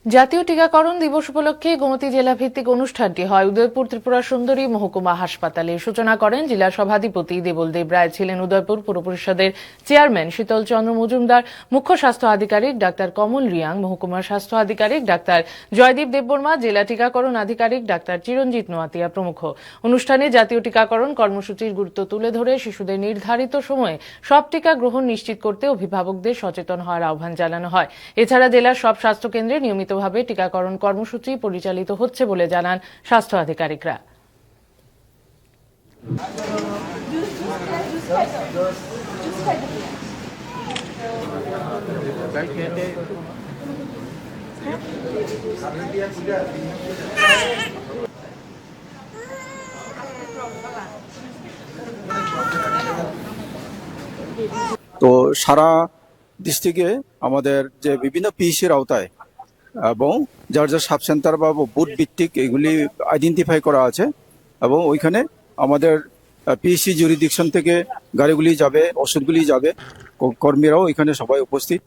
জাতীয় টিকাকরণ দিবস উপলক্ষে গোমতী জেলা ভিত্তিক অনুষ্ঠানটি হয় উদয়পুর ত্রিপুরা সুন্দরী মহকুমা হাসপাতালে। সূচনা করেন জেলা সভাধিপতি দেবলদেব রায়, ছিলেন উদয়পুর পুর পরিষদের চেয়ারম্যান শীতল চন্দ্র মজুমদার, মুখ্য স্বাস্থ্য আধিকারিক ডাক্তার কমল রিয়াং, মহকুমার স্বাস্থ্য আধিকারিক ডাক্তার জয়দীপ দেববর্মা, জেলা টিকাকরণ আধিকারিক ডাক্তার চিরঞ্জিত নোয়াতিয়া প্রমুখ। অনুষ্ঠানে জাতীয় টিকাকরণ কর্মসূচির গুরুত্ব তুলে ধরে শিশুদের নির্ধারিত সময়ে সব টিকা গ্রহণ নিশ্চিত করতে অভিভাবকদের সচেতন হওয়ার আহ্বান জানানো হয়। এছাড়া জেলার সব স্বাস্থ্যকেন্দ্রে নিয়মিতভাবে টিকাকরণ কর্মসূচি পরিচালিত হচ্ছে বলে জানান স্বাস্থ্য আধিকারিকরা। তো সারা ডিস্ট্রিক্টে আমাদের যে বিভিন্ন পিএসসির আওতায় এবং যার যার সাব সেন্টার বা বুথ ভিত্তিক এগুলি আইডেন্টিফাই করা আছে এবং ওইখানে আমাদের পিএসসি জুরিডিকশন থেকে গাড়িগুলি যাবে, ওষুধগুলি যাবে, কর্মীরাও এখানে সবাই উপস্থিত।